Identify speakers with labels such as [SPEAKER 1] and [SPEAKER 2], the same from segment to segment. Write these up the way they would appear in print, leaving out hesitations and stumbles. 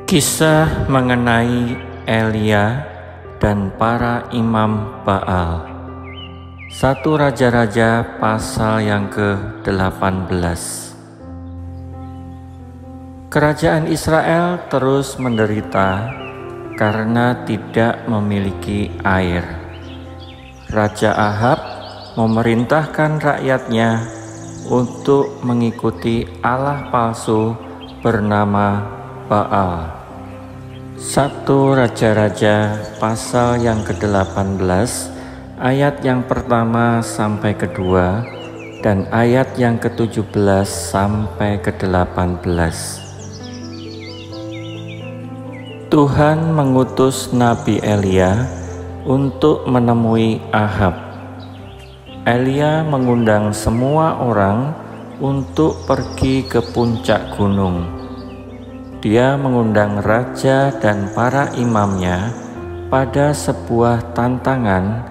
[SPEAKER 1] Kisah mengenai Elia dan para imam Baal. 1 Raja-Raja pasal yang ke-18. Kerajaan Israel terus menderita karena tidak memiliki air. Raja Ahab memerintahkan rakyatnya untuk mengikuti Allah palsu bernama Baal. 1 Raja-Raja pasal yang ke-18 ayat yang pertama sampai kedua dan ayat yang ke-17 sampai ke-18. Tuhan mengutus Nabi Elia untuk menemui Ahab. Elia mengundang semua orang untuk pergi ke puncak gunung. Dia mengundang raja dan para imamnya pada sebuah tantangan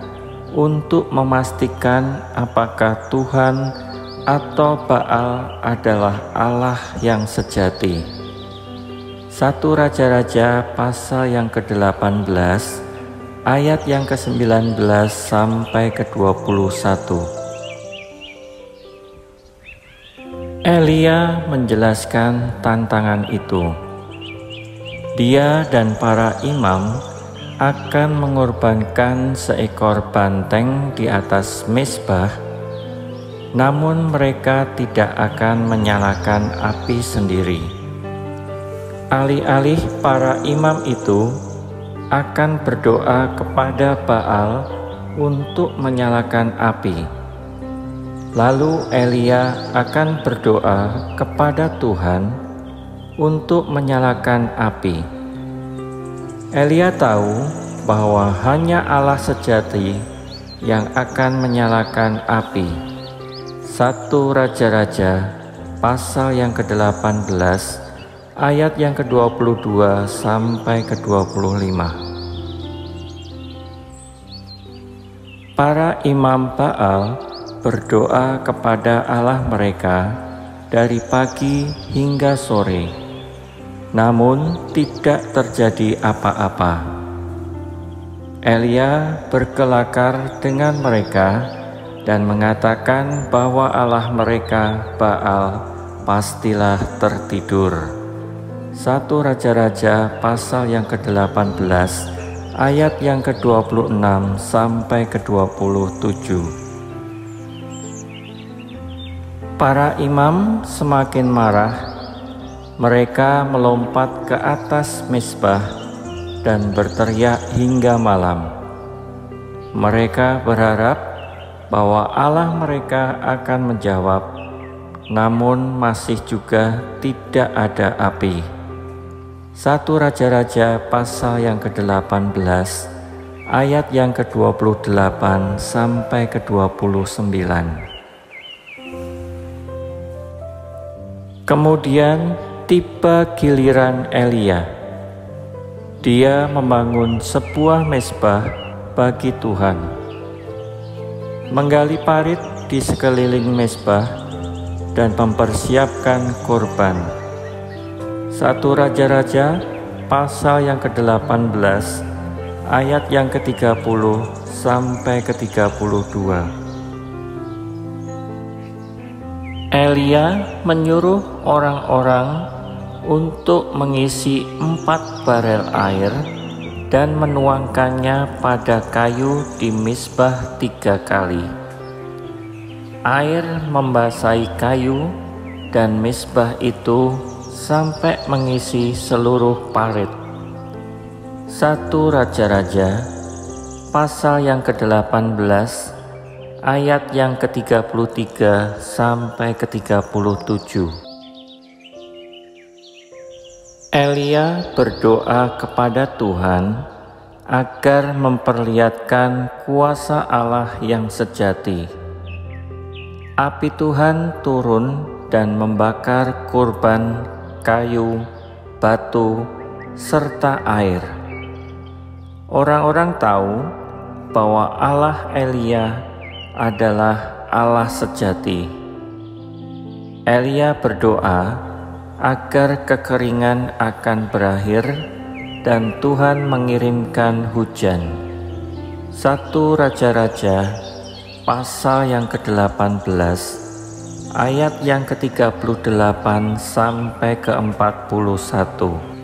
[SPEAKER 1] untuk memastikan apakah Tuhan atau Baal adalah Allah yang sejati. 1 Raja-Raja pasal yang ke-18 ayat yang ke-19 sampai ke-21. Elia menjelaskan tantangan itu. Dia dan para imam akan mengorbankan seekor banteng di atas mezbah, namun mereka tidak akan menyalakan api sendiri. Alih-alih para imam itu akan berdoa kepada Baal untuk menyalakan api. Lalu Elia akan berdoa kepada Tuhan untuk menyalakan api. Elia tahu bahwa hanya Allah sejati yang akan menyalakan api. 1 Raja-Raja pasal yang ke-18 ayat yang ke-22 sampai ke-25. Para imam Baal berdoa kepada Allah mereka dari pagi hingga sore, namun tidak terjadi apa-apa. Elia berkelakar dengan mereka dan mengatakan bahwa Allah mereka Baal pastilah tertidur. 1 Raja-Raja pasal yang ke-18 ayat yang ke-26 sampai ke-27. Para imam semakin marah. Mereka melompat ke atas mezbah dan berteriak hingga malam. Mereka berharap bahwa Allah mereka akan menjawab, namun masih juga tidak ada api. 1 Raja-Raja pasal yang ke-18 ayat yang ke-28 sampai ke-29. Kemudian tiba giliran Elia. Dia membangun sebuah mezbah bagi Tuhan, menggali parit di sekeliling mezbah dan mempersiapkan korban. 1 Raja-Raja pasal yang ke-18 ayat yang ke-30 sampai ke-32. Elia menyuruh orang-orang untuk mengisi 4 barel air dan menuangkannya pada kayu di mezbah 3 kali. Air membasahi kayu dan mezbah itu sampai mengisi seluruh parit. 1 Raja-Raja pasal yang ke-18 ayat yang ke-33 sampai ke-37. Elia berdoa kepada Tuhan agar memperlihatkan kuasa Allah yang sejati. Api Tuhan turun dan membakar korban, kayu, batu, serta air. Orang-orang tahu bahwa Allah Elia adalah Allah sejati. Elia berdoa agar kekeringan akan berakhir dan Tuhan mengirimkan hujan. 1 Raja-Raja pasal yang ke-18 ayat yang ke-38 sampai ke-41.